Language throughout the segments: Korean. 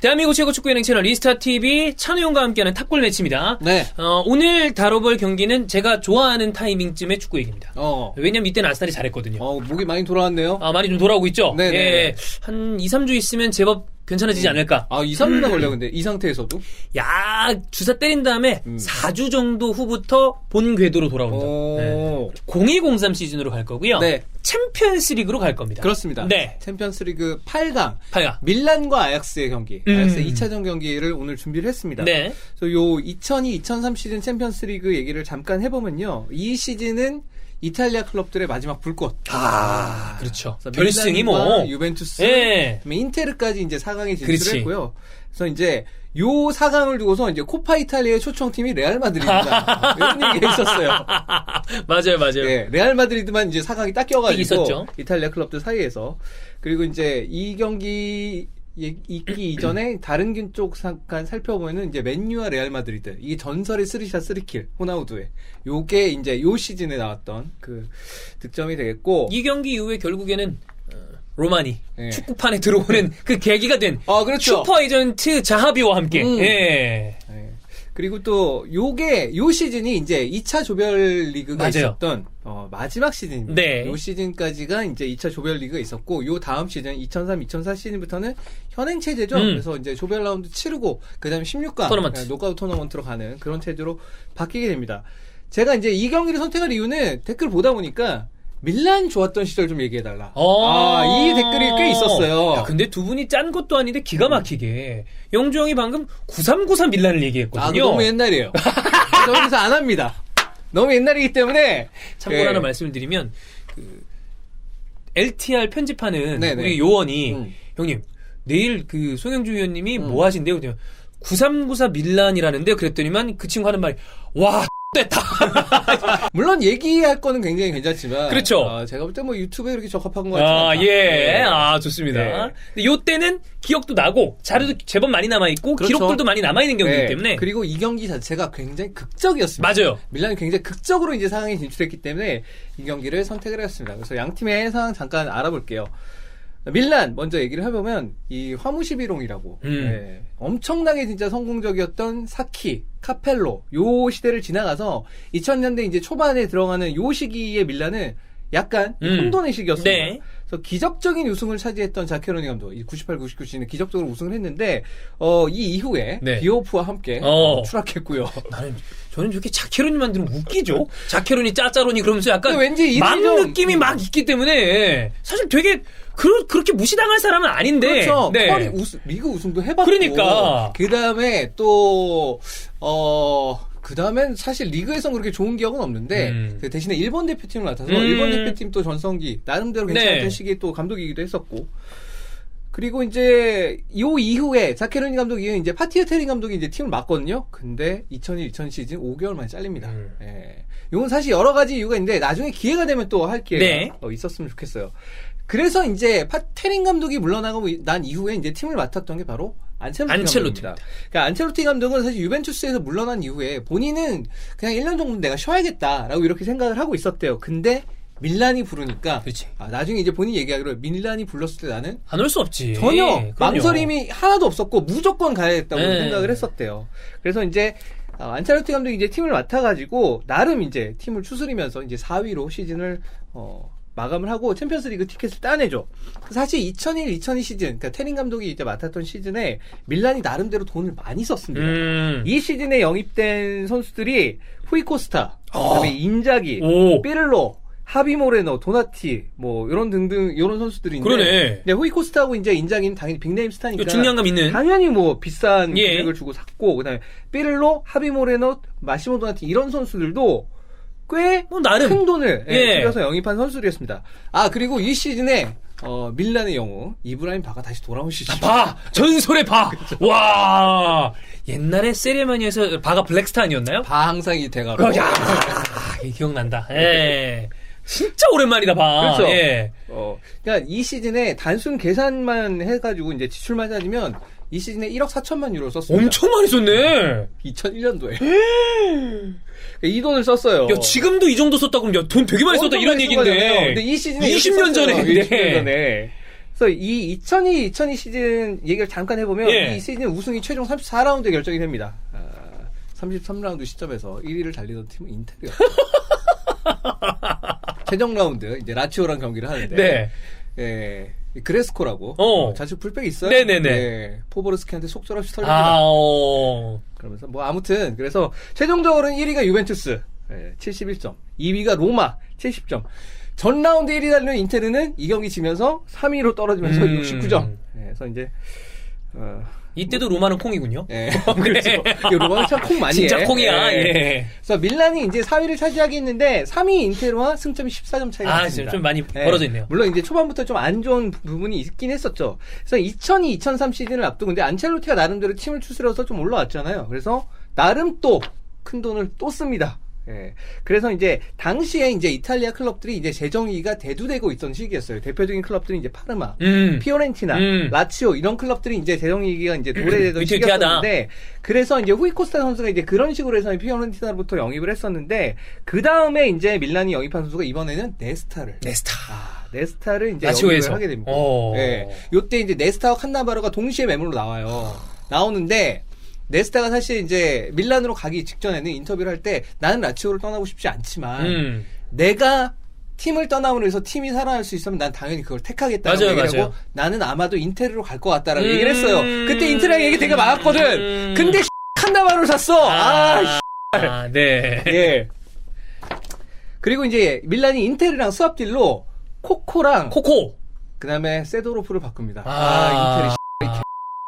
대한민국 최고 축구 예능 채널 리스타TV 찬우형과 함께하는 탑골 매치입니다. 네. 오늘 다뤄볼 경기는 제가 좋아하는 타이밍쯤의 축구 얘기입니다. 왜냐면 이때는 아스날이 잘했거든요. 목이 많이 돌아왔네요. 많이 좀 돌아오고 있죠? 네네. 예, 한 2, 3주 있으면 제법 괜찮아지지 않을까? 2, 3주나 걸려, 근데. 이 상태에서도? 주사 때린 다음에 4주 정도 후부터 본 궤도로 돌아온다. 네. 0203 시즌으로 갈 거고요. 네. 챔피언스 리그로 갈 겁니다. 그렇습니다. 네. 챔피언스 리그 8강. 8강. 밀란과 아약스의 경기. 아약스의 2차전 경기를 오늘 준비를 했습니다. 네. 그래서 요 2002-2003 시즌 챔피언스 리그 얘기를 잠깐 해보면요. 이 시즌은 이탈리아 클럽들의 마지막 불꽃. 그렇죠. 결승이 뭐. 유벤투스. 예. 인테르까지 이제 4강에 진출했고요. 그래서 이제 요 4강을 두고서 이제 코파 이탈리아의 초청팀이 레알 마드리드다. 이런 얘기가 있었어요. 맞아요. 네, 레알 마드리드만 이제 4강이 딱 껴가지고. 있었죠. 이탈리아 클럽들 사이에서. 그리고 이제 이 경기 있기 이전에 다른 쪽 잠깐 살펴보면은 이제 맨유와 레알 마드리드 이게 전설의 3샷 3킬 호나우두의 요게 이제 요 시즌에 나왔던 그 득점이 되겠고 이 경기 이후에 결국에는 로마니 네. 축구판에 들어오는 그 계기가 된 그렇죠. 슈퍼 에이전트 자하비와 함께 예. 네. 그리고 또 요 시즌이 이제 2차 조별리그가 있었던 마지막 시즌입니다. 네. 요 시즌까지가 이제 2차 조별리그가 있었고 요 다음 시즌 2003-2004 시즌부터는 현행 체제죠. 그래서 이제 조별 라운드 치르고 그다음에 16강 토너먼트. 노카웃 토너먼트로 가는 그런 체제로 바뀌게 됩니다. 제가 이제 이 경기를 선택할 이유는 댓글 보다 보니까 밀란 좋았던 시절 좀 얘기해달라. 이 댓글이 꽤 있었어요. 근데 두 분이 짠 것도 아닌데 기가 막히게 영주 형이 방금 9394 밀란을 얘기했거든요. 너무 옛날이에요. 저는 그래서 안 합니다. 너무 옛날이기 때문에 참고로 하나 말씀을 드리면 그 LTR 편집하는 네네. 우리 요원이 형님 내일 그 송영주 위원님이 뭐 하신대요? 9394 밀란이라는데요. 그랬더니만 그 친구 하는 말이 와 됐다. 물론 얘기할 거는 굉장히 괜찮지만 그렇죠. 제가 볼 때 뭐 유튜브에 이렇게 적합한 것 같지 않다. 예. 좋습니다. 네. 근데 요때는 기억도 나고 자료도 제법 많이 남아있고 그렇죠. 기록들도 많이 남아있는 경기이기 때문에 그리고 이 경기 자체가 굉장히 극적이었습니다. 맞아요. 밀란이 굉장히 극적으로 이제 상황에 진출했기 때문에 이 경기를 선택을 했습니다. 그래서 양 팀의 상황 잠깐 알아볼게요. 밀란 먼저 얘기를 해보면 이 화무시비롱이라고 엄청나게 진짜 성공적이었던 사키, 카펠로 요 시대를 지나가서 2000년대 이제 초반에 들어가는 요 시기의 밀란은 약간 혼돈의 시기였습니다. 네. 그래서 기적적인 우승을 차지했던 자케로니 감독 98-99 시즌에 기적적으로 우승을 했는데 이 이후에 비오프와 함께 추락했고요. 저는 저렇게 자케로니만 들으면 웃기죠. 자케로니 짜짜로니 그러면서 약간 왠지 막 느낌이 막 있기 때문에 사실 되게 그렇게 무시당할 사람은 아닌데. 그렇죠. 네. 펄이 리그 우승도 해봤고. 그러니까. 그 다음에 또 그 다음엔 사실 리그에선 그렇게 좋은 기억은 없는데 그 대신에 일본 대표팀을 맡아서 일본 대표팀 또 전성기 나름대로 괜찮았던 시기에 또 감독이기도 했었고. 그리고 이제 요 이후에 자케로니 감독 이후에 이제 파티에테린 감독이 이제 팀을 맡거든요. 근데 2001-2002 시즌 5개월 만에 잘립니다. 이건 사실 여러 가지 이유가 있는데 나중에 기회가 되면 또 할 기회가 있었으면 좋겠어요. 그래서 이제 테린 감독이 물러나고 난 이후에 이제 팀을 맡았던 게 바로 안첼로티입니다. 그러니까 안첼로티 감독은 사실 유벤투스에서 물러난 이후에 본인은 그냥 1년 정도 내가 쉬어야겠다라고 이렇게 생각을 하고 있었대요. 근데 밀란이 부르니까 나중에 이제 본인이 얘기하기로 밀란이 불렀을 때 나는 안 올 수 없지. 전혀 망설임이 하나도 없었고 무조건 가야겠다고 생각을 했었대요. 그래서 이제 안첼로티 감독이 이제 팀을 맡아가지고 나름 이제 팀을 추스리면서 이제 4위로 시즌을 마감을 하고 챔피언스리그 티켓을 따내죠. 사실 2001-2002 시즌, 그러니까 테린 감독이 이제 맡았던 시즌에 밀란이 나름대로 돈을 많이 썼습니다. 이 시즌에 영입된 선수들이 후이코스타, 그다음에 인자기, 삐를로, 하비모레노, 도나티, 뭐 이런 등등 이런 선수들인데, 그러네. 네, 후이코스타하고 이제 인자기는 당연히 빅네임 스타니까 중량감 있는 당연히 뭐 비싼 금액을 주고 샀고, 그다음에 삐를로, 하비모레노, 마시모 도나티 이런 선수들도 꽤 나름 큰 돈을 들여서 영입한 선수들이었습니다. 그리고 이 시즌에 밀란의 영웅 이브라임 바가 다시 돌아온 시즌. 전설의 바. 와, 옛날에 세레머니에서 바가 블랙스타 아니었나요? 바 항상 이 대가로. 기억난다. 진짜 오랜만이다 바. 그렇죠. 그러니까 이 시즌에 단순 계산만 해가지고 이제 지출만 따지면 이 시즌에 1억 4천만 유로 썼습니다. 엄청 많이 썼네. 2001년도에. 이 돈을 썼어요. 야, 지금도 이 정도 썼다 그러면 돈 되게 많이 썼다 이런 얘기인데. 근데 이 시즌에 20년 전에. 20년 전에. 그래서 이 2002 시즌 얘기를 잠깐 해보면 예. 이 시즌 우승이 최종 34라운드에 결정이 됩니다. 33라운드 시점에서 1위를 달리던 팀은 인텔이었어요. 최종 라운드 이제 라치오랑 경기를 하는데 네. 예, 그레스코라고 자주 풀백이 있어요. 네네네. 예, 포보르스키한테 속절없이 털립니다. 그러면서 뭐 아무튼 그래서 최종적으로는 1위가 유벤투스 71점, 2위가 로마 70점. 전 라운드 1위 달리는 인테르는 이 경기 지면서 3위로 떨어지면서 69점. 그래서 이제 이때도 로마는 콩이군요. 예. 그렇죠. 로마는 참 콩 많이 해. 진짜 콩이야. 예. 예. 그래서 밀란이 이제 4위를 차지하게 했는데 3위 인테르와 승점이 14점 차이가 났습니다. 좀 많이 벌어져 있네요. 물론 이제 초반부터 좀 안 좋은 부분이 있긴 했었죠. 그래서 2002-2003 시즌을 앞두고 근데 안첼로티가 나름대로 팀을 추스려서 좀 올라왔잖아요. 그래서 나름 또 큰 돈을 또 씁니다. 예. 그래서 이제 당시에 이제 이탈리아 클럽들이 이제 재정위기가 대두되고 있던 시기였어요. 대표적인 클럽들이 이제 파르마, 피오렌티나, 라치오 이런 클럽들이 이제 재정위기가 이제 도래되던 시기였는데 그래서 이제 후이코스타 선수가 이제 그런 식으로 해서 피오렌티나로부터 영입을 했었는데 그 다음에 이제 밀란이 영입한 선수가 이번에는 네스타를 이제 영입을 하게 됩니다. 예. 요때 이제 네스타와 칸나바로가 동시에 매물로 나오는데 네스타가 사실 이제 밀란으로 가기 직전에는 인터뷰를 할 때 나는 라치오를 떠나고 싶지 않지만 내가 팀을 떠남으로 해서 팀이 살아날 수 있으면 난 당연히 그걸 택하겠다라고 얘기를 하고 나는 아마도 인테르로 갈 것 같다라고 얘기를 했어요. 그때 인테르랑 얘기 되게 많았거든. 근데 칸나바로를 샀어. 네. 예. 그리고 이제 밀란이 인테르랑 스왑딜로 코코랑 그다음에 세도로프를 바꿉니다. 인테르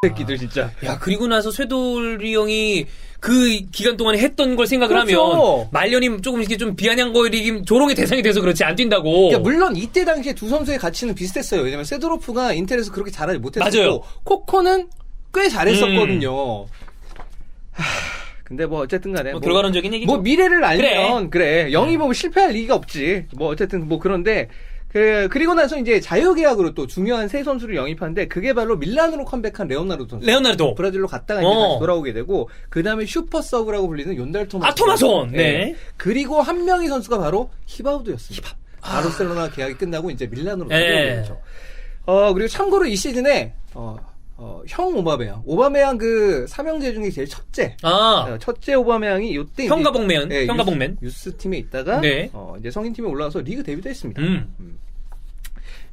새끼들 진짜. 야, 그리고 나서 쇠돌이 형이 그 기간 동안에 했던 걸 생각을 그렇죠. 하면 말년이 조금 이렇게 좀 비아냥거리긴 조롱의 대상이 돼서 그렇지 안 뛴다고. 그러니까 물론 이때 당시에 두 선수의 가치는 비슷했어요. 왜냐면 세도로프가 인텔에서 그렇게 잘하지 못했었고 코코는 꽤 잘했었거든요. 근데 뭐 어쨌든 간에 결과론적인 얘기죠. 뭐 미래를 알면 그래. 영입은 실패할 리가 없지. 뭐 어쨌든 뭐 그런데 그리고 나서 이제 자유계약으로 또 중요한 세 선수를 영입하는데 그게 바로 밀란으로 컴백한 레오나르도 선수. 브라질로 갔다가 이제 다시 돌아오게 되고 그 다음에 슈퍼 서브라고 불리는 욘달 토마손. 토마손. 네. 그리고 한 명의 선수가 바로 히바우드였습니다. 바르셀로나 계약이 끝나고 이제 밀란으로 들어오게 되죠. 그리고 참고로 이 시즌에 형 오바메양 그 삼형제 중에 제일 첫째 오바메양이 요때 형가복맨 유스 팀에 있다가 이제 성인 팀에 올라와서 리그 데뷔도 했습니다.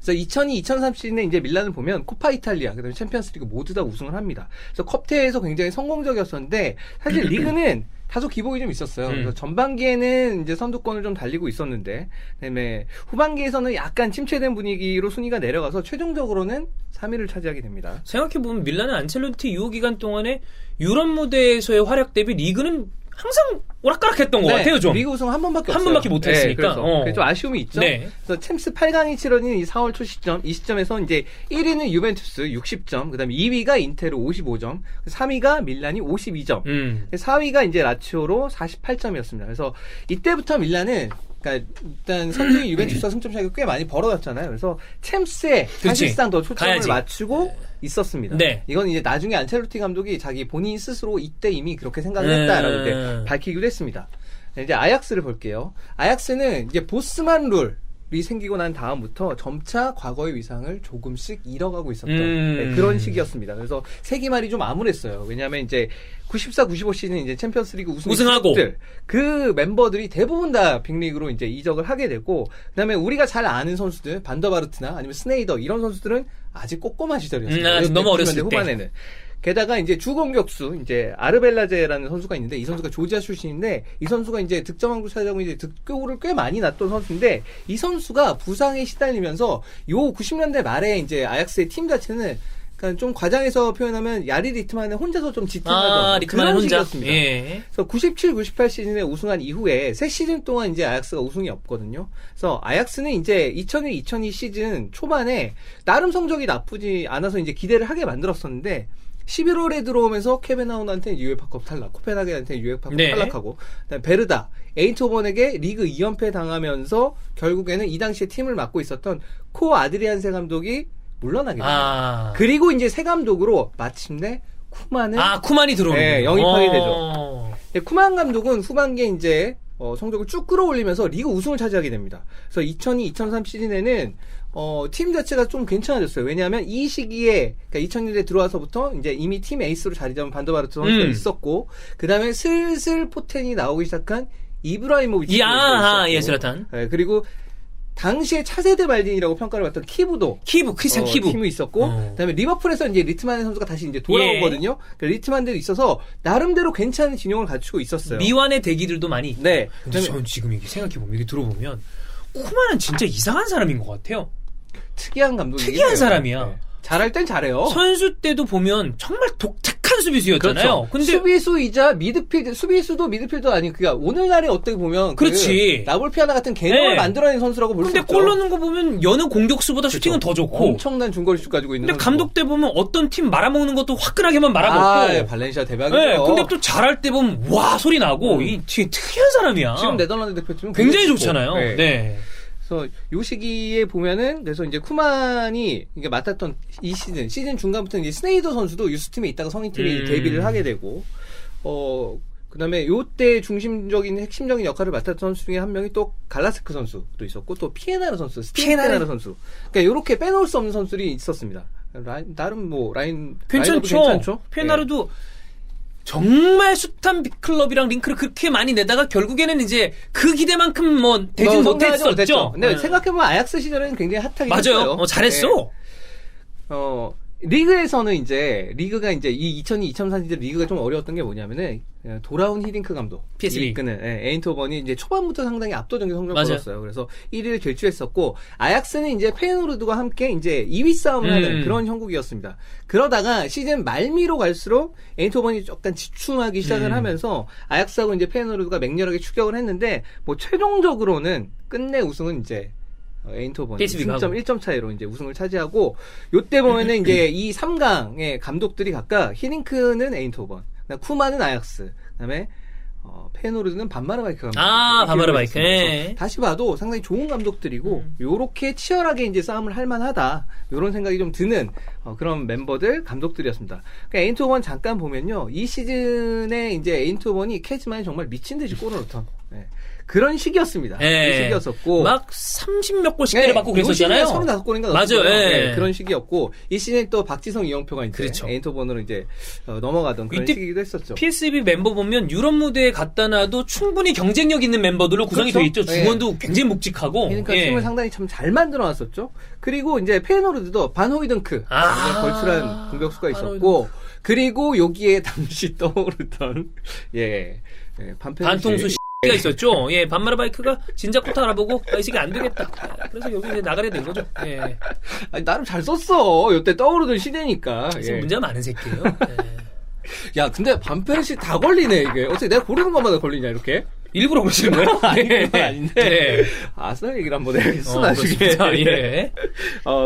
그래서 2002-2003 시즌에 이제 밀란을 보면 코파 이탈리아 그다음에 챔피언스리그 모두 다 우승을 합니다. 그래서 컵대회에서 굉장히 성공적이었었는데 사실 리그는 다소 기복이 좀 있었어요. 그래서 전반기에는 이제 선두권을 좀 달리고 있었는데, 그다음에 후반기에서는 약간 침체된 분위기로 순위가 내려가서 최종적으로는 3위를 차지하게 됩니다. 생각해보면 밀란은 안첼로티 유효 기간 동안에 유럽 무대에서의 활약 대비 리그는 항상 오락가락했던 것 같아요, 좀. 리그 우승 한 번밖에 없어요. 한 번밖에 못했으니까. 그래서 좀 아쉬움이 있죠. 그래서 챔스 8강이 치러진 이 4월 초 시점, 이 시점에서 이제 1위는 유벤투스 60점, 그다음에 2위가 인테르 55점, 3위가 밀란이 52점, 4위가 이제 라치오로 48점이었습니다. 그래서 이때부터 밀란은 그러니까 일단 선두인 유벤투스와 승점 차이가 꽤 많이 벌어졌잖아요. 그래서 챔스에 사실상 더 초점을 맞추고 있었습니다. 이건 이제 나중에 안첼로티 감독이 자기 본인 스스로 이때 이미 그렇게 생각을 했다라고 이제 밝히기도 했습니다. 이제 아약스를 볼게요. 아약스는 이제 보스만 룰이 생기고 난 다음부터 점차 과거의 위상을 조금씩 잃어가고 있었던 그런 시기였습니다. 그래서 세기말이 좀 암울했어요. 왜냐하면 이제 94, 95 시즌 이제 챔피언스리그 우승하고 그 멤버들이 대부분 다 빅리그로 이제 이적을 하게 되고, 그다음에 우리가 잘 아는 선수들 반더바르트나 아니면 스네이더 이런 선수들은 아직 꼬꼬마 시절이었어요. 너무 어렸을 때. 후반에는. 게다가 이제 주공격수 이제 아르벨라제라는 선수가 있는데 이 선수가 조지아 출신인데 이 선수가 이제 득점왕도 차지하고 이제 득표를 꽤 많이 났던 선수인데 이 선수가 부상에 시달리면서 요 90년대 말에 이제 아약스의 팀 자체는 그러니까 좀 과장해서 표현하면 야리 리트만은 혼자서 좀 지탱하던 그런 시기였습니다. 그래서 97, 98 시즌에 우승한 이후에 3시즌 동안 이제 아약스가 우승이 없거든요. 그래서 아약스는 이제 2001, 2002 시즌 초반에 나름 성적이 나쁘지 않아서 이제 기대를 하게 만들었었는데 11월에 들어오면서 케벤하운한테 유에파컵 탈락, 코펜하겐한테 유에파컵 탈락하고, 그다음에 베르다, 에인토번에게 리그 2연패 당하면서 결국에는 이 당시에 팀을 맡고 있었던 코 아드리안세 감독이 물러나게 됩니다. 그리고 이제 새 감독으로 마침내 쿠만이 들어오는 영입하게 되죠. 쿠만 감독은 후반기에 이제 성적을 쭉 끌어올리면서 리그 우승을 차지하게 됩니다. 그래서 2002-2003 시즌에는 팀 자체가 좀 괜찮아졌어요. 왜냐하면 이 시기에, 그러니까 2000년대 들어와서부터 이제 이미 팀 에이스로 자리 잡은 반더바르트 선수가 있었고, 그 다음에 슬슬 포텐이 나오기 시작한 이브라이모비치. 예, 슬라탄. 네, 그리고 당시에 차세대 말딘이라고 평가를 받던 크리스찬 키부. 팀이 있었고, 그다음에 리버풀에서 이제 리트만 선수가 다시 이제 돌아오거든요. 그러니까 리트만들이 있어서 나름대로 괜찮은 진영을 갖추고 있었어요. 미완의 대기들도 많이. 네. 근데 전 지금 이게 생각해보면, 이게 들어보면, 쿠만은 진짜 이상한 사람인 것 같아요. 특이한 감독이에요. 특이한 사람이야. 네. 잘할 땐 잘해요. 선수 때도 보면 정말 독특한 수비수였잖아요. 그렇죠. 근데 수비수이자 미드필드, 수비수도 미드필더 아니고, 그니까 오늘날에 어떻게 보면 그렇지. 그 라볼피아나 같은 개념을 만들어낸 선수라고 볼 수 있죠. 근데 골 넣는 거 보면 여는 공격수보다 슈팅은 더 좋고 엄청난 중거리슛 가지고 있는. 근데 감독 때 보면 어떤 팀 말아먹는 것도 화끈하게만 말아먹고. 발렌시아 대박이죠. 네, 근데 또 잘할 때 보면 와 소리 나고 이 되게 특이한 사람이야. 지금 네덜란드 대표팀은 굉장히 좋잖아요. 네. 그래서 요 시기에 보면은 그래서 이제 쿠만이 이게 맡았던 이 시즌 중간부터 이제 스네이더 선수도 유스팀에 있다가 성인팀에 데뷔를 하게 되고 그다음에 요때 중심적인 핵심적인 역할을 맡았던 선수 중에 한 명이 또 갈라스크 선수도 있었고 또 피에나르 선수, 피에나르 선수. 그러니까 요렇게 빼놓을 수 없는 선수들이 있었습니다. 나름 뭐 괜찮죠. 피에나르도 정말 숱한 빅클럽이랑 링크를 그렇게 많이 내다가 결국에는 이제 그 기대만큼 뭐 되진 못했었죠. 근데 생각해보면 아약스 시절에는 굉장히 핫하게 맞아요. 잘했어. 리그에서는 이제 리그가 이제 이 2002, 2003 시절 리그가 좀 어려웠던 게 뭐냐면은 돌아온 히딩크 감독 PSV 이끄는 에인트호번이 이제 초반부터 상당히 압도적인 성적을 거뒀어요. 그래서 1위를 결주했었고 아약스는 이제 페이노르드와 함께 이제 2위 싸움을 하는 그런 형국이었습니다. 그러다가 시즌 말미로 갈수록 에인트호번이 약간 지충하기 시작을 하면서 아약스하고 이제 페이노르드가 맹렬하게 추격을 했는데 뭐 최종적으로는 끝내 우승은 이제 에인트호번이 승점 1점 차이로 이제 우승을 차지하고 요때 보면은 이제 이 3강의 감독들이 각각 히딩크는 에인트호번, 쿠만은 아약스, 그다음에 페노르드는 반마르바이크 감독. 반마르바이크. 네. 다시 봐도 상당히 좋은 감독들이고 요렇게 치열하게 이제 싸움을 할 만하다. 요런 생각이 좀 드는 그런 멤버들, 감독들이었습니다. 그러니까 에인트호번 잠깐 보면요. 이 시즌에 이제 에인트호번이 캐즈만이 정말 미친 듯이 골을 넣던 그런 시기였습니다. 그 시기였었고 막 30몇 골씩 때려받고 그랬었잖아요. 35골인가 맞아요. 그런 시기였고 이 시즌에 또 박지성, 이영표가 이제 에인트호번으로 이제 넘어가던 그런 시기기도 했었죠. PSV 멤버 보면 유럽 무대에 갖다 놔도 충분히 경쟁력 있는 멤버들로 구성이 되어 있죠. 중원도 굉장히 묵직하고. 그러니까 팀을 상당히 참 잘 만들어놨었죠. 그리고 이제 페이노르드도 반호이든크 걸출한 공격수가 있었고 그리고 여기에 당시 떠오르던 반통수 가 있었죠. 반마르바이크가 진작 코타 알아보고 이 새끼 안 되겠다. 그래서 여기 이제 나가게 된 거죠. 아니, 나름 잘 썼어. 이때 떠오르던 시대니까. 문제가 많은 새끼예요. 야, 근데 반페르시 다 걸리네 이게. 어떻게 내가 고르는 것마다 걸리냐 이렇게? 일부러 그러시는 거예요? 아닌데. 아스날 얘기를 한번 해야겠어 나중에.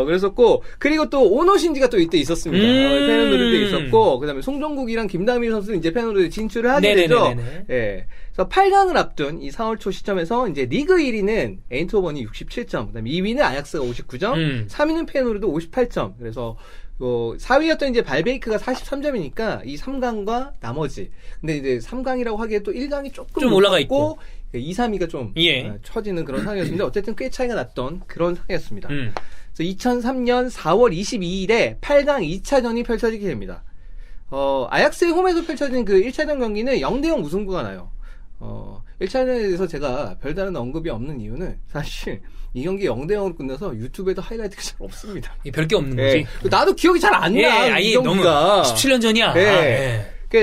그랬었고 그리고 또 오노 신지가 또 이때 있었습니다. 페노르드에 있었고 그다음에 송정국이랑 김다민 선수는 이제 페노르드 진출을 하게 되죠. 그래서 8강을 앞둔 이 4월 초 시점에서 이제 리그 1위는 에인트호번이 67점, 그다음에 2위는 아약스가 59점, 3위는 페노르드 58점. 그래서 4위였던 이제 발베이크가 43점이니까 이 3강과 나머지. 근데 이제 3강이라고 하기에 또 1강이 조금 올라가 있고 2, 3위가 좀 처지는 그런 상황이었는데 어쨌든 꽤 차이가 났던 그런 상황이었습니다. 그래서 2003년 4월 22일에 8강 2차전이 펼쳐지게 됩니다. 아약스의 홈에서 펼쳐진 그 1차전 경기는 0대0 무승부가 나요. 1차전에 대해서 제가 별다른 언급이 없는 이유는 사실 이 경기 0대0으로 끝나서 유튜브에도 하이라이트가 잘 없습니다. 별게 없는 거지. 나도 기억이 잘 안 나. 이 경기가. 17년 전이야.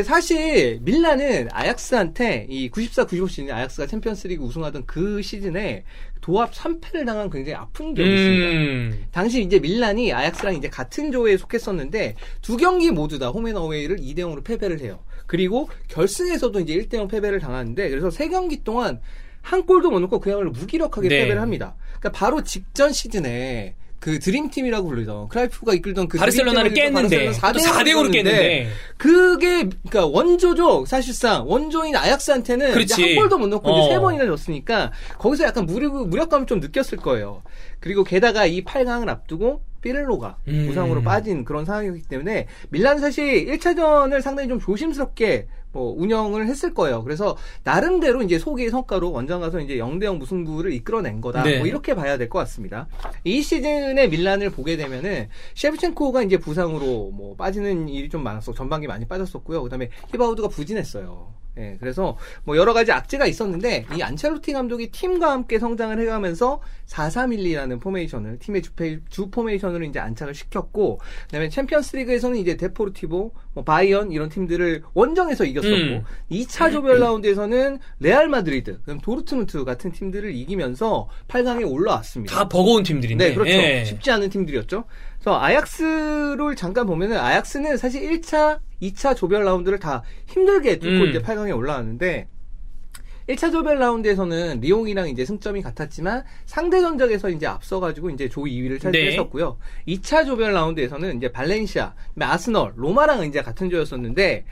사실 밀란은 아약스한테 이 94, 95 시즌 아약스가 챔피언스리그 우승하던 그 시즌에 도합 3패를 당한 굉장히 아픈 기억이 있습니다. 당시 이제 밀란이 아약스랑 이제 같은 조에 속했었는데 두 경기 모두 다 홈앤어웨이를 2대0으로 패배를 해요. 그리고 결승에서도 이제 1대0 패배를 당하는데 그래서 3경기 동안 한 골도 못 넣고 그야말로 무기력하게 패배를 합니다. 그러니까 바로 직전 시즌에 그 드림팀이라고 불리던 크라이프가 이끌던 그 바르셀로나를 깼는데 4대5로 깼는데 그게 그러니까 원조죠. 사실상 원조인 아약스한테는 이제 한 골도 못 넣고 이제 3번이나 졌으니까 거기서 약간 무력감을 좀 느꼈을 거예요. 그리고 게다가 이 8강을 앞두고 피렐로가 부상으로 빠진 그런 상황이었기 때문에 밀란 사실 1차전을 상당히 좀 조심스럽게 운영을 했을 거예요. 그래서 나름대로 이제 소개의 성과로 원정 가서 이제 0대0 무승부를 이끌어낸 거다. 네. 뭐 이렇게 봐야 될 것 같습니다. 이 시즌의 밀란을 보게 되면은 셰프첸코가 이제 부상으로 뭐 빠지는 일이 좀 많았어. 전반기 많이 빠졌었고요. 그다음에 히바우드가 부진했어요. 예, 그래서 뭐 여러 가지 악재가 있었는데 이 안첼로티 감독이 팀과 함께 성장을 해가면서 4-3-1-2라는 포메이션을 팀의 주 포메이션으로 이제 안착을 시켰고, 그다음에 챔피언스리그에서는 이제 데포르티보, 뭐 바이언 이런 팀들을 원정에서 이겼었고, 2차 조별 라운드에서는 레알 마드리드, 그다음 도르트문트 같은 팀들을 이기면서 8강에 올라왔습니다. 다 버거운 팀들인데. 네, 그렇죠. 예. 쉽지 않은 팀들이었죠. 그래서 아약스를 잠깐 보면은 아약스는 사실 1차, 2차 조별 라운드를 다 힘들게 뚫고 이제 8강에 올라왔는데 1차 조별 라운드에서는 리옹이랑 이제 승점이 같았지만 상대 전적에서 이제 앞서가지고 이제 조 2위를 차지했었고요. 2차 조별 라운드에서는 이제 발렌시아, 아스널, 로마랑 이제 같은 조였었는데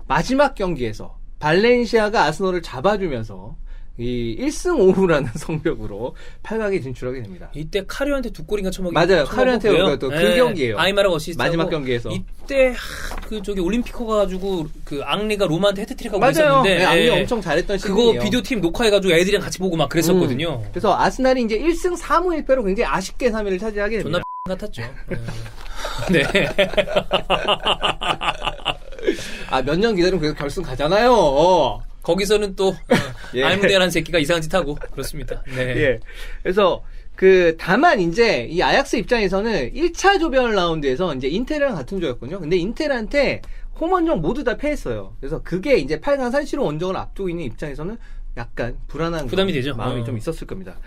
마지막 경기에서 발렌시아가 아스널을 잡아주면서 이 1승 5무라는 성적으로 8강에 진출하게 됩니다. 이때 카류한테 두 골인가 쳐먹이. 맞아요. 카류한테 또 그 경기예요. 아이마르 어시스트 마지막 경기에서. 이때 그 저기 올림피커 가지고 그 앙리가 로마한테 헤트트릭하고 맞아요. 있었는데. 네, 앙리 엄청 잘했던 시즌이에요. 그거 비디오 팀 녹화해가지고 애들이랑 같이 보고 막 그랬었거든요. 그래서 아스날이 이제 1승 4무 1패로 굉장히 아쉽게 3위를 차지하게 됩니다. 존나 같았죠. 네. 몇 년 기다리면 그래서 결승 가잖아요. 거기서는 또 예. 알무데라는 새끼가 이상한 짓 하고 그렇습니다. 네. 예. 그래서 다만 이제 이 아약스 입장에서는 1차 조별 라운드에서 이제 인텔이랑 같은 조였거든요. 근데 인텔한테 홈원정 모두 다 패했어요. 그래서 그게 이제 8강 산시로 원정을 앞두고 있는 입장에서는 약간 불안한 부담이 되죠. 마음이 좀 있었을 겁니다.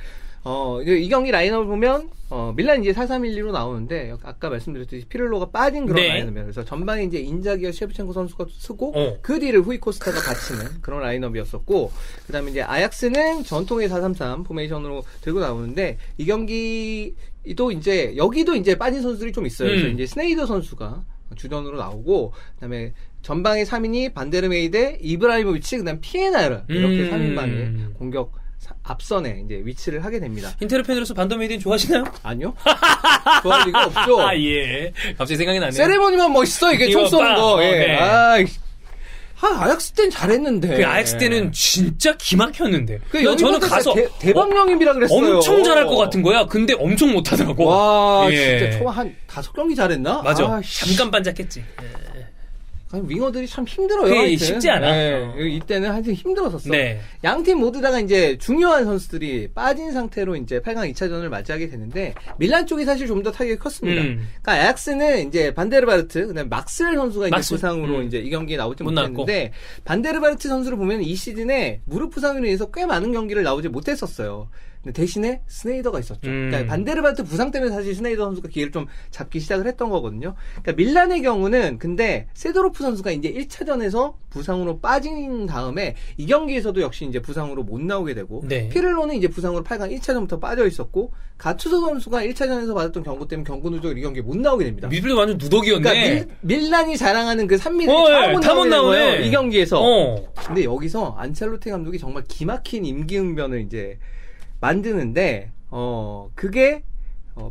이 경기 라인업을 보면, 밀란 이제 4-3-1-2로 나오는데, 아까 말씀드렸듯이 피를로가 빠진 그런 라인업이에요. 그래서 전반에 이제 인자기와 셰프첸코 선수가 쓰고, 그 뒤를 후이코스타가 받치는 그런 라인업이었었고, 그 다음에 이제 아약스는 전통의 4-3-3 포메이션으로 들고 나오는데, 이 경기도 이제, 여기도 이제 빠진 선수들이 좀 있어요. 그래서 이제 스네이더 선수가 주전으로 나오고, 그 다음에 전방의 3인이 반데르메이데, 이브라이모비치, 그 다음 피에나르, 이렇게 3인방의 공격, 앞선에 이제 위치를 하게 됩니다. 인테르 팬으로서 반더메이드는 좋아하시나요? 아니요. 좋아할 리가 없죠. 예. 갑자기 생각이 나네요. 세레머니만 멋있어, 이게 총 쏘는 거. 예. 네. 아약스 때는 잘했는데. 그 아약스 때는 진짜 기막혔는데. 저는 가서 대박령임이라 그랬어요. 엄청 잘할 것 같은 거야. 근데 엄청 못하더라고. 와, 진짜 초 한 5경기 잘했나? 맞아. 잠깐 반짝했지. 윙어들이 참 힘들어요. 쉽지 않아. 네. 이때는 하여튼 힘들었었어. 네. 양팀 모두 다가 이제 중요한 선수들이 빠진 상태로 이제 8강 2차전을 맞이하게 되는데, 밀란 쪽이 사실 좀 더 타격이 컸습니다. 그러니까 아약스는 이제 반데르바르트, 그다음에 막스웰 선수가 이제 부상으로 이제 이 경기에 나오지 못했는데, 반데르바르트 선수를 보면 이 시즌에 무릎 부상으로 인해서 꽤 많은 경기를 나오지 못했었어요. 근데 대신에 스네이더가 있었죠. 그러니까 반데르바르트 부상 때문에 사실 스네이더 선수가 기회를 좀 잡기 시작을 했던 거거든요. 그러니까 밀란의 경우는 근데 세도로프 선수가 이제 1차전에서 부상으로 빠진 다음에 이 경기에서도 역시 이제 부상으로 못 나오게 되고, 피를로는 이제 부상으로 8강 1차전부터 빠져 있었고, 가투소 선수가 1차전에서 받았던 경고 때문에 경고 누적으로 이 경기에 못 나오게 됩니다. 밀란이 완전 누더기였네. 그러니까 밀란이 자랑하는 그 3미를 다 못 나오는 거예요, 이 경기에서. 근데 여기서 안첼로티 감독이 정말 기막힌 임기응변을 이제 만드는데, 그게,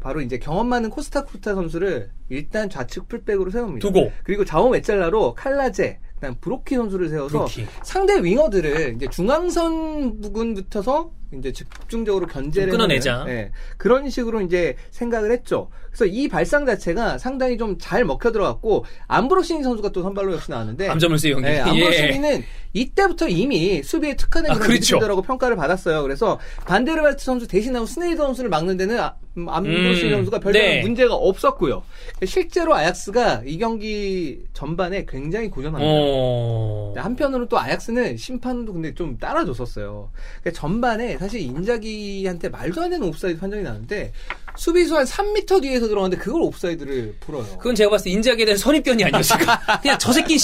바로 이제 경험 많은 코스타쿠르타 선수를 일단 좌측 풀백으로 세웁니다. 두고. 그리고 좌우 메짤라로 칼라제, 그다음 브로키 선수를 세워서 상대 윙어들을 이제 중앙선 부근부터서 이제 집중적으로 견제를 끊어내자. 네, 그런 식으로 이제 생각을 했죠. 그래서 이 발상 자체가 상당히 좀 잘 먹혀 들어갔고, 암브로시니 선수가 또 선발로 역시 나왔는데, 암점을세 형님. 네, 암브로시니는 이때부터 이미 수비에 특화된 그런 미드필더라고 평가를 받았어요. 그래서 반데르바르트 선수 대신하고 스네이더 선수를 막는 데는 암브로시니 선수가 별다른 문제가 없었고요. 실제로 아약스가 이 경기 전반에 굉장히 고전합니다. 한편으로는 또 아약스는 심판도 근데 좀 따라줬었어요. 그러니까 전반에 사실 인자기한테 말도 안 되는 옵사이드 판정이 나는데, 수비수 한 3m 뒤에서 들어가는데 그걸 옵사이드를 풀어요. 그건 제가 봤을 때 인자기에 대한 선입견이 아니었을까. 그냥 저 새끼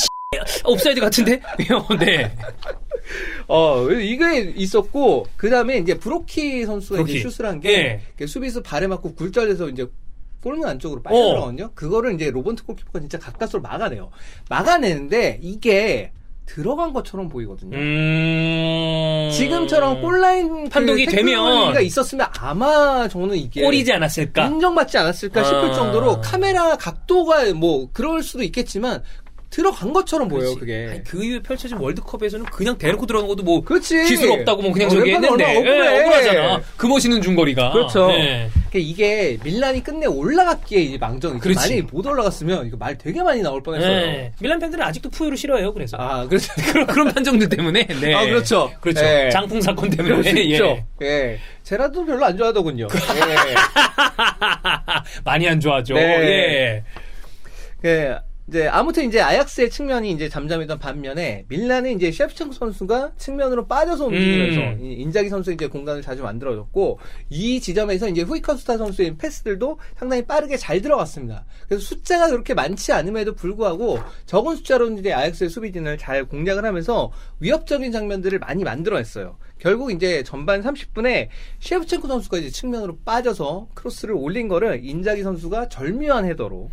옵사이드 같은데? 네. 이게 있었고, 그 다음에 이제 브로키 선수가 이제 슛을 한 게, 수비수 발에 맞고 굴절해서 이제 골문 안쪽으로 빠져들어거든요. 그거를 이제 로번트 골키퍼가 진짜 가까스로 막아내요. 막아내는데 이게 들어간 것처럼 보이거든요. 지금처럼 골라인 판독이 되면 가 있었으면 아마 저는 이게 골이지 않았을까, 인정받지 않았을까 싶을 정도로 카메라 각도가 뭐 그럴 수도 있겠지만 들어간 것처럼 보여요, 그렇지. 그게. 아니, 그 이후에 펼쳐진 월드컵에서는 그냥 대놓고 들어간 것도 뭐 그렇지. 기술 없다고 뭐 그냥 저기 왼발은 했는데 얼마나 억울해. 억울하잖아. 그 멋있는 중거리가. 그렇죠. 네. 그러니까 이게 밀란이 끝내 올라갔기에 이제 망정이지. 그렇지. 만약에 못 올라갔으면 이거 말 되게 많이 나올 뻔했어요. 네. 밀란 팬들은 아직도 푸요를 싫어해요. 그래서 아, 그렇죠. 그런 판정들 때문에. 네. 아, 그렇죠. 그렇죠. 네. 장풍 사건 때문에. 그럴 수 있죠. 예. 예. 제라도 별로 안 좋아하더군요. 예. 많이 안 좋아하죠. 네. 예. 예. 이제 아무튼 이제 아약스의 측면이 이제 잠잠했던 반면에 밀란은 이제 셰프첸코 선수가 측면으로 빠져서 움직이면서 인자기 선수 이제 공간을 자주 만들어줬고 이 지점에서 이제 후이커스타 선수의 패스들도 상당히 빠르게 잘 들어갔습니다. 그래서 숫자가 그렇게 많지 않음에도 불구하고 적은 숫자로 이제 아약스의 수비진을 잘 공략을 하면서 위협적인 장면들을 많이 만들어냈어요. 결국 이제 전반 30분에 셰프첸코 선수가 이제 측면으로 빠져서 크로스를 올린 거를 인자기 선수가 절묘한 헤더로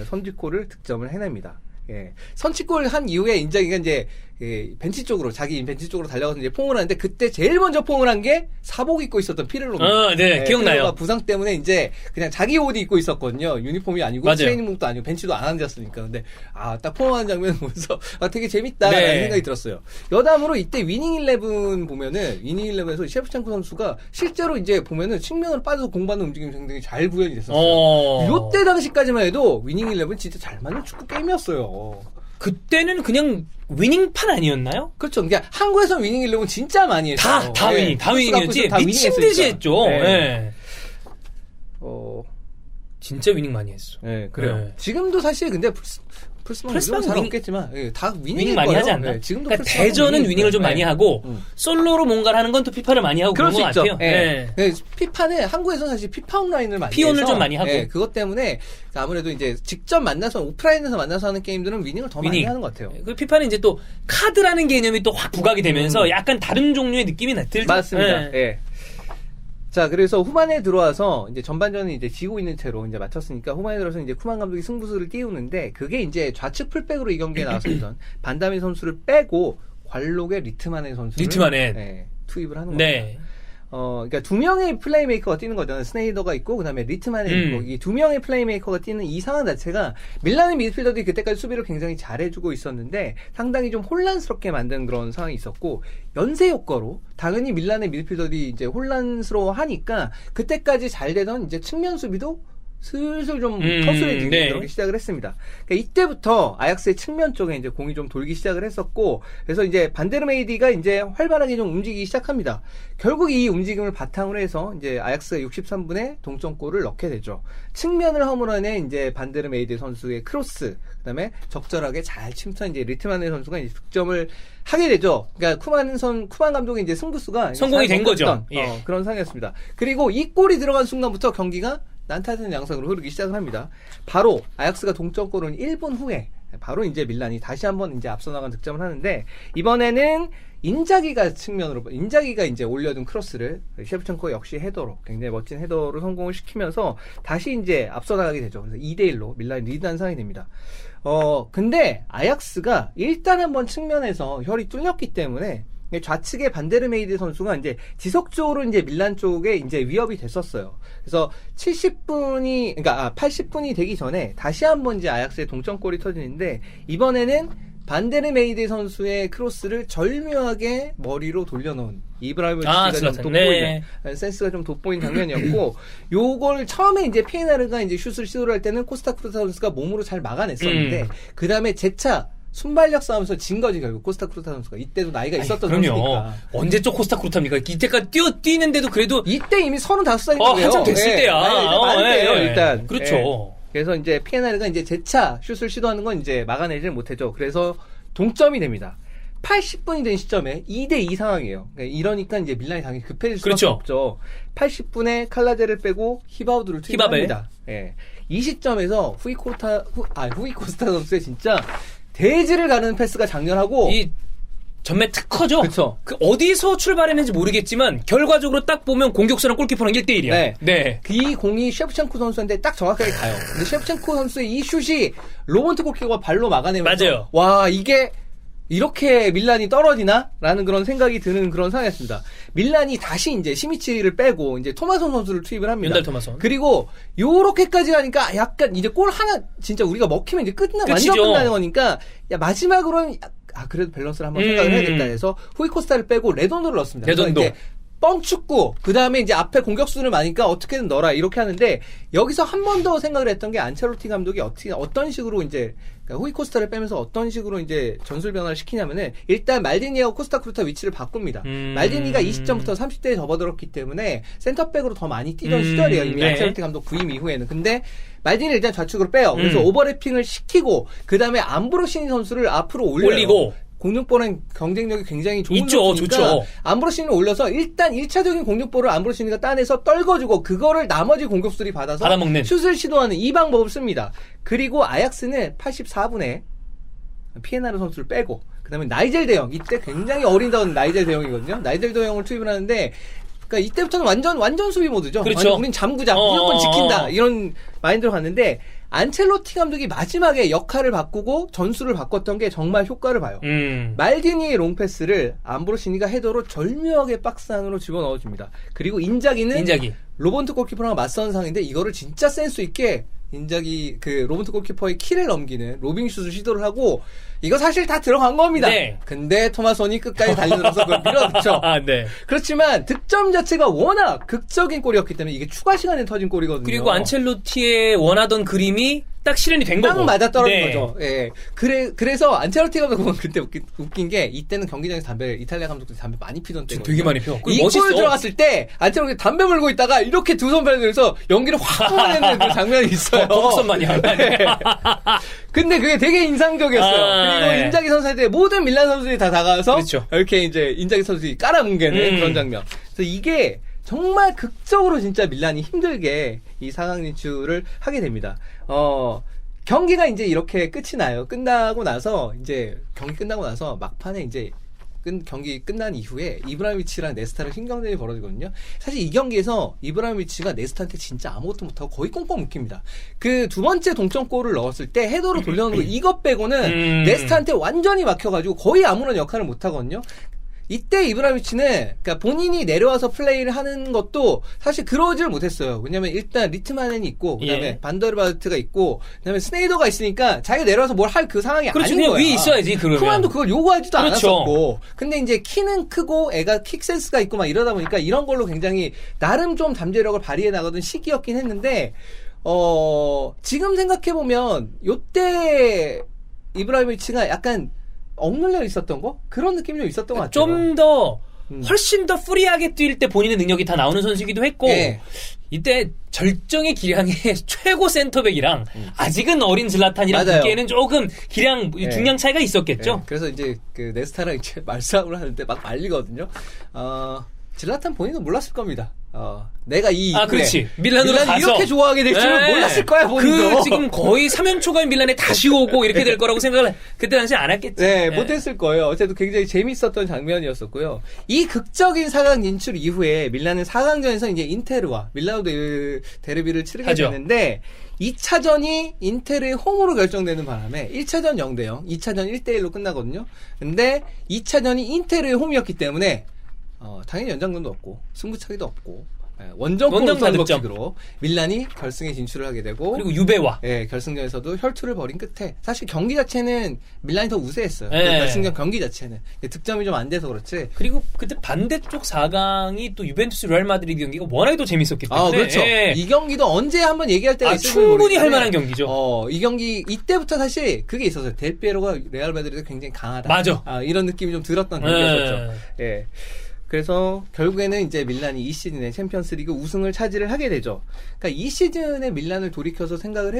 선취골을 득점을 해냅니다. 예. 선취골 한 이후에 인자기가 이제 벤치 쪽으로 자기 벤치 쪽으로 달려가서 이제 포옹을 하는데 그때 제일 먼저 포옹을 한 게 사복 입고 있었던 피렐로입니다. 네, 기억나요. 피렐로가 부상 때문에 이제 그냥 자기 옷이 입고 있었거든요. 유니폼이 아니고 맞아요. 트레이닝복도 아니고 벤치도 안 앉았으니까. 근데 딱 포옹하는 장면을 보면서 되게 재밌다라는 네. 생각이 들었어요. 여담으로 이때 위닝 11 보면은 위닝 11에서 셰프첸코 선수가 실제로 이제 보면은 측면으로 빠져서 공받는 움직임이 굉장히 잘 구현이 됐었어요. 요때 당시까지만 해도 위닝 11 진짜 잘 맞는 축구 게임이었어요. 그때는 그냥 위닝판 아니었나요? 그렇죠. 그러니까 한국에서 위닝 11 진짜 많이 했어요. 다 위닝이었지. 미친 듯이 했죠. 네. 네. 진짜 위닝 많이 했어. 네, 그래요. 네. 지금도 사실 근데 플스만 잘 없겠지만 다 위닝 많이 하지 않나? 네, 지금도 그러니까 대전은 위닝을 좀 많이 하고 솔로로 뭔가를 하는 건 또 피파를 많이 하고 그런 것 같아요. 네. 네. 피파는 한국에서는 사실 피파 온라인을 많이 피온을 해서 좀 많이 하고 그것 때문에 아무래도 이제 직접 만나서 오프라인에서 만나서 하는 게임들은 위닝을 더 많이 하는 것 같아요. 그 피파는 이제 또 카드라는 개념이 또 확 부각이 되면서 약간 다른 종류의 느낌이 들죠. 맞습니다. 예. 자, 그래서 후반에 들어와서 이제 전반전은 이제 지고 있는 채로 이제 마쳤으니까 후반에 들어서 이제 쿠만 감독이 승부수를 띄우는데 그게 이제 좌측 풀백으로 이 경기에 나왔었던 반다미 선수를 빼고 관록의 리트마넨 선수를 투입을 하는 겁니다. 그러니까 두 명의 플레이메이커가 뛰는 거잖아요. 스네이더가 있고 그다음에 리트만이 있고 이 두 명의 플레이메이커가 뛰는 이 상황 자체가 밀란의 미드필더들이 그때까지 수비를 굉장히 잘해주고 있었는데 상당히 좀 혼란스럽게 만든 그런 상황이 있었고 연쇄 효과로 당연히 밀란의 미드필더들이 이제 혼란스러워하니까 그때까지 잘 되던 이제 측면 수비도 슬슬 좀 허술해지기 들어오기 시작을 했습니다. 그러니까 이때부터 아약스의 측면 쪽에 이제 공이 좀 돌기 시작을 했었고, 그래서 이제 반데르메이디가 이제 활발하게 좀 움직이기 시작합니다. 결국 이 움직임을 바탕으로 해서 이제 아약스가 63분에 동점골을 넣게 되죠. 측면을 허물어낸 이제 반데르메이디 선수의 크로스, 그다음에 적절하게 잘 침투한 이제 리트만의 선수가 이제 득점을 하게 되죠. 그러니까 쿠만 감독의 이제 승부수가 성공이 된 거죠. 그런 상황이었습니다. 그리고 이 골이 들어간 순간부터 경기가 난타전 양상으로 흐르기 시작을 합니다. 바로 아약스가 동점골은 1분 후에 바로 이제 밀란이 다시 한번 이제 앞서 나간 득점을 하는데 이번에는 인자기가 이제 올려둔 크로스를 셰프첸코 역시 헤더로 굉장히 멋진 헤더로 성공을 시키면서 다시 이제 앞서 나가게 되죠. 그래서 2대1로 밀란이 리드한 상황이 됩니다. 근데 아약스가 일단 한번 측면에서 혈이 뚫렸기 때문에 좌측의 반데르메이드 선수가 이제 지속적으로 이제 밀란 쪽에 이제 위협이 됐었어요. 그래서 80분이 되기 전에 다시 한번 이제 아약스의 동점골이 터지는데 이번에는 반데르메이드 선수의 크로스를 절묘하게 머리로 돌려놓은 이브라이모비치가 좀 돋보이는 센스가 좀 돋보인 장면이었고 요걸 처음에 이제 피에나르가 이제 슛을 시도를 할 때는 코스타크루타 선수가 몸으로 잘 막아냈었는데 그 다음에 재차 순발력 싸움에서 진 거지 결국 코스타크루타 선수가 이때도 나이가 있었던 선수니까. 언제 쪽 코스타크루타입니까? 이때까지 뛰는데도 그래도 이때 이미 35살인데요. 한참 됐을 때야. 많은데요 일단. 그렇죠. 그래서 이제 피에나르가 이제 재차 슛을 시도하는 건 이제 막아내지는 못했죠. 그래서 동점이 됩니다. 80분이 된 시점에 2대2 상황이에요. 이러니까 이제 밀란이 당연히 급해질 수밖에 없죠. 80분에 칼라제를 빼고 히바우드를 투입합니다. 이 시점에서 후이코스타 선수의 진짜 대지를 가는 패스가 장렬하고 이 전매 특허죠. 그렇죠. 어디서 출발했는지 모르겠지만 결과적으로 딱 보면 공격수랑 골키퍼랑 1대1이야. 네. 이 공이 셰프첸코 선수한테 딱 정확하게 가요. 근데 셰프첸코 선수의 이 슛이 로번트 골키퍼가 발로 막아내면서 맞아요. 와 이게 이렇게 밀란이 떨어지나라는 그런 생각이 드는 그런 상황이었습니다. 밀란이 다시 이제 시미치를 빼고 이제 토마손 선수를 투입을 합니다. 연달 토마손. 그리고 요렇게까지 하니까 약간 이제 골 하나 진짜 우리가 먹히면 이제 완전 끝나는 거니까 야 마지막으로는 그래도 밸런스를 한번 생각을 해야겠다 해서 후이코스타를 빼고 레돈도를 넣었습니다. 레돈도. 이제 뻥축구 그 다음에 이제 앞에 공격수를 많으니까 어떻게든 넣어라 이렇게 하는데 여기서 한 번 더 생각을 했던 게 안첼로티 감독이 어떤 식으로 이제 그러니까 후이코스타를 빼면서 어떤 식으로 이제 전술 변화를 시키냐면은 일단 말디니하고 코스타크루타 위치를 바꿉니다. 말디니가 20점부터 30대에 접어들었기 때문에 센터백으로 더 많이 뛰던 시절이에요. 이미 네. 안첼로티 감독 부임 이후에는. 근데 말디니를 일단 좌측으로 빼요. 그래서 오버래핑을 시키고 그 다음에 암브로시니 선수를 앞으로 올리고 공격볼은 경쟁력이 굉장히 좋은 선수니까 좋죠. 암브로시니를 올려서 일단 1차적인 공격볼을 암브로시니가 따내서 떨궈주고 그거를 나머지 공격수들이 받아먹는 슛을 시도하는 이 방법을 씁니다. 그리고 아약스는 84분에 피에나르 선수를 빼고 그 다음에 나이젤 대형 이때 굉장히 어린다운 나이젤 대형이거든요. 나이젤 대형을 투입을 하는데 그러니까 이때부터는 완전 수비 모드죠. 그렇죠. 우린 잠그자 무조건 지킨다 이런 마인드로 갔는데 안첼로티 감독이 마지막에 역할을 바꾸고 전술을 바꿨던 게 정말 효과를 봐요. 말디니의 롱패스를 암브로시니가 헤더로 절묘하게 박스 안으로 집어넣어줍니다. 그리고 인자기는 로번트 골키퍼랑 맞선 상인데 이거를 진짜 센스 있게 인자기 그 로번트 골키퍼의 키를 넘기는 로빙슛을 시도를 하고 이거 사실 다 들어간 겁니다. 네. 근데 토마손이 끝까지 달려들어서 그걸 밀어넣죠. 네. 그렇지만 득점 자체가 워낙 극적인 골이었기 때문에 이게 추가 시간에 터진 골이거든요. 그리고 안첼로티의 원하던 그림이 딱 실현이 된 거고. 딱 맞아떨어진 거죠. 예. 그래서 안첼로티 감독은 그때 웃긴 게 이때는 경기장에서 이탈리아 감독들이 담배 많이 피던 때거든요. 되게 많이 피워. 이 골 들어갔을 때 안첼로티 담배 물고 있다가 이렇게 두 손 벌려서 연기를 확 뿜어내는 그 장면이 있어요. 거북선만이 네. 근데 그게 되게 인상적이었어요. 그리고 인자기 선수한테 모든 밀란 선수들이 다 다가와서 이렇게 이제 인자기 선수들이 깔아뭉개는 그런 장면. 그래서 이게 정말 극적으로 진짜 밀란이 힘들게 이 4강 진출을 하게 됩니다. 경기가 이제 이렇게 끝이 나요. 끝나고 나서 막판에 이제 경기 끝난 이후에 이브라히모비치랑 네스타랑 신경전이 벌어지거든요. 사실 이 경기에서 이브라히모비치가 네스타한테 진짜 아무것도 못하고 거의 꽁꽁 묶입니다. 그 두 번째 동점골을 넣었을 때 헤더로 돌려놓은 거 이것 빼고는 네스타한테 완전히 막혀가지고 거의 아무런 역할을 못하거든요. 이때 이브라히모비치는 그러니까 본인이 내려와서 플레이를 하는 것도 사실 그러질 못했어요. 왜냐면 일단 리트마넨이 있고 그다음에 반더르바르트가 있고 그다음에 스네이더가 있으니까 자기가 내려와서 뭘 할 그 상황이 아닌 거야. 위에 있어야지 그러면. 쿠만도 그걸 요구하지도 않았었고. 근데 이제 키는 크고 애가 킥 센스가 있고 막 이러다 보니까 이런 걸로 굉장히 나름 좀 잠재력을 발휘해 나가던 시기였긴 했는데 지금 생각해 보면 요때 이브라히모비치가 약간 억눌려 있었던 거? 그런 느낌이 좀 있었던 것 같아요. 좀 더 훨씬 더 프리하게 뛸 때 본인의 능력이 다 나오는 선수이기도 했고 이때 절정의 기량의 최고 센터백이랑 아직은 어린 질라탄이랑 붙기에는 조금 기량 중량 차이가 있었겠죠. 그래서 이제 그 네스타랑 이제 말싸움을 하는데 막 말리거든요. 질라탄 본인은 몰랐을 겁니다. 내가 그렇지. 밀란으로 가서 이렇게 좋아하게 될 줄은 몰랐을 거야, 본인도. 지금 거의 3연 초과인 밀란에 다시 오고 이렇게 될 거라고 생각을 그때 당시 안 했겠지. 못했을 거예요. 어쨌든 굉장히 재밌었던 장면이었었고요. 이 극적인 4강 진출 이후에 밀란은 4강전에서 이제 인테르와 밀라노 데르비를 치르게 됐는데 2차전이 인테르의 홈으로 결정되는 바람에 1차전 0대0, 2차전 1대1로 끝나거든요. 근데 2차전이 인테르의 홈이었기 때문에 당연히 연장전도 없고 승부차기도 없고 원정골 선취로 밀란이 결승에 진출을 하게 되고 그리고 유베와 결승전에서도 혈투를 벌인 끝에 사실 경기 자체는 밀란이 더 우세했어요. 결승전 경기 자체는 득점이 좀 안 돼서 그렇지. 그리고 그때 반대쪽 4강이 또 유벤투스 레알 마드리드 경기가 워낙에 또 재밌었기 때문에 그렇죠. 이 경기도 언제 한번 얘기할 때가 있을지 충분히 할 만한 경기죠. 이 경기 이때부터 사실 그게 있었어요. 델 피에로가 레알 마드리드 굉장히 강하다. 맞아. 이런 느낌이 좀 들었던 경기였었죠. 그래서 결국에는 이제 밀란이 이 시즌에 챔피언스리그 우승을 차지를 하게 되죠. 그러니까 이 시즌에 밀란을 돌이켜서 생각을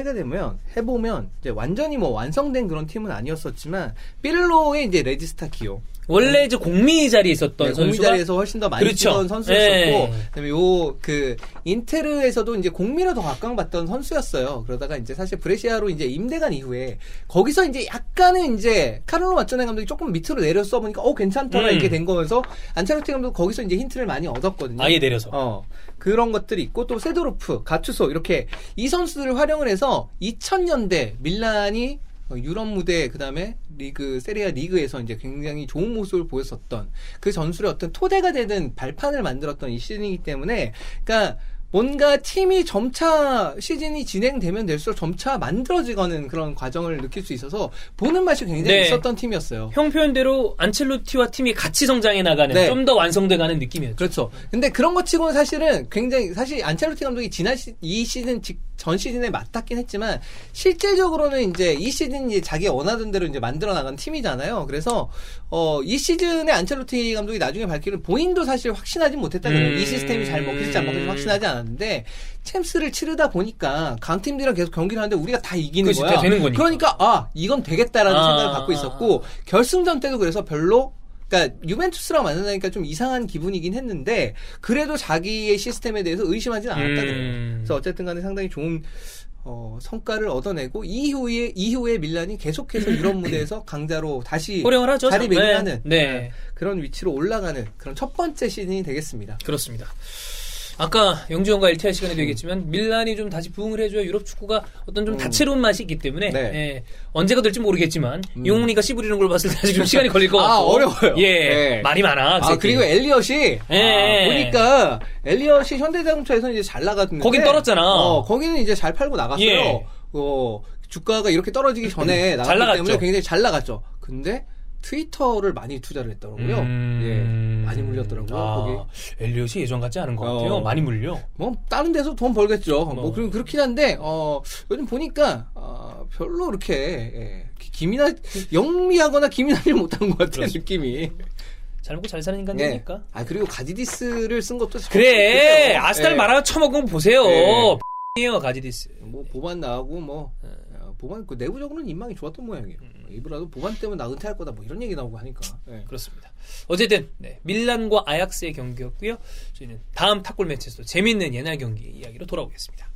해보면 이제 완전히 완성된 그런 팀은 아니었었지만 pirlo의 이제 레지스타 기용. 원래 이제 공미 자리에 있었던 선수가 공미 자리에서 훨씬 더 많이 뛰던 선수였었고, 그다음에 인테르에서도 이제 공미로 더 각광받던 선수였어요. 그러다가 이제 사실 브레시아로 이제 임대간 이후에 거기서 이제 약간은 이제 카를로 마조네 감독이 조금 밑으로 내려서 보니까 괜찮더라 이렇게 된 거면서 안첼로티 감독 거기서 이제 힌트를 많이 얻었거든요. 아예 내려서. 그런 것들이 있고 또 세도르프, 가투소 이렇게 이 선수들을 활용을 해서 2000년대 밀란이 유럽 무대 그다음에 리그 세리아 리그에서 이제 굉장히 좋은 모습을 보였었던 그 전술의 어떤 토대가 되는 발판을 만들었던 이 시즌이기 때문에 그러니까 뭔가 팀이 점차 시즌이 진행되면 될수록 점차 만들어지가는 그런 과정을 느낄 수 있어서 보는 맛이 굉장히 있었던 팀이었어요. 형 표현대로 안첼로티와 팀이 같이 성장해 나가는 좀 더 완성돼가는 느낌이었죠. 그렇죠. 근데 그런 것 치고는 사실은 굉장히 사실 안첼로티 감독이 이 시즌 전 시즌에 맡았긴 했지만 실질적으로는 이제 이 시즌 이제 자기가 원하던 대로 이제 만들어 나간 팀이잖아요. 그래서 이 시즌에 안첼로티 감독이 나중에 밝히는 본인도 사실 확신하지 못했다 그래요. 이 시스템이 잘 먹힐지 안 먹힐지 확신하지 않았는데 챔스를 치르다 보니까 강팀들이랑 계속 경기를 하는데 우리가 다 이기는 거야. 되는 거니까. 그러니까 이건 되겠다라는 생각을 갖고 있었고 결승전 때도 그래서 별로 그러니까 유벤투스랑 만나니까 좀 이상한 기분이긴 했는데 그래도 자기의 시스템에 대해서 의심하지는 않았다 그래요. 그래서 어쨌든 간에 상당히 좋은 성과를 얻어내고 이후에 밀란이 계속해서 유럽 무대에서 강자로 다시 호령을 하죠. 자리매김하는 그런 위치로 올라가는 그런 첫 번째 시즌이 되겠습니다. 그렇습니다. 아까 영주 형과 LTR 시간에도 얘기했지만 밀란이 좀 다시 부흥을 해줘야 유럽 축구가 어떤 좀 다채로운 맛이 있기 때문에 언제가 될지 모르겠지만 용훈이가 씨 부리는 걸 봤을 때 아직 좀 시간이 걸릴 것 같고 어려워요. 말이 많아. 그리고 엘리엇이 보니까 엘리엇이 현대자동차에서는 이제 잘 나갔는데 거긴 떨었잖아. 거기는 이제 잘 팔고 나갔어요. 주가가 이렇게 떨어지기 전에 나갔기 때문에 굉장히 잘 나갔죠. 근데 트위터를 많이 투자를 했더라고요. 많이 물렸더라고요. 거기. 엘리엇이 예전 같지 않은 것 같아요. 많이 물려. 뭐 다른 데서 돈 벌겠죠. 뭐 그렇긴 한데 요즘 보니까 별로 그렇게 영리하거나 기민하지 못한 것 같아요. 느낌이. 잘 먹고 잘 사는 인간이니까. 그리고 가지디스를 쓴 것도 그래. 아스날 말하고 처먹은 거 보세요. 이에요 가지디스. 뭐 보반 나오고 보반 내부적으로는 인망이 좋았던 모양이에요. 이브라도 보반 때문에 나 은퇴할 거다 뭐 이런 얘기 나오고 하니까. 그렇습니다. 어쨌든 밀란과 아약스의 경기였고요. 저희는 다음 탑골 매치에서 재밌는 옛날 경기 이야기로 돌아오겠습니다.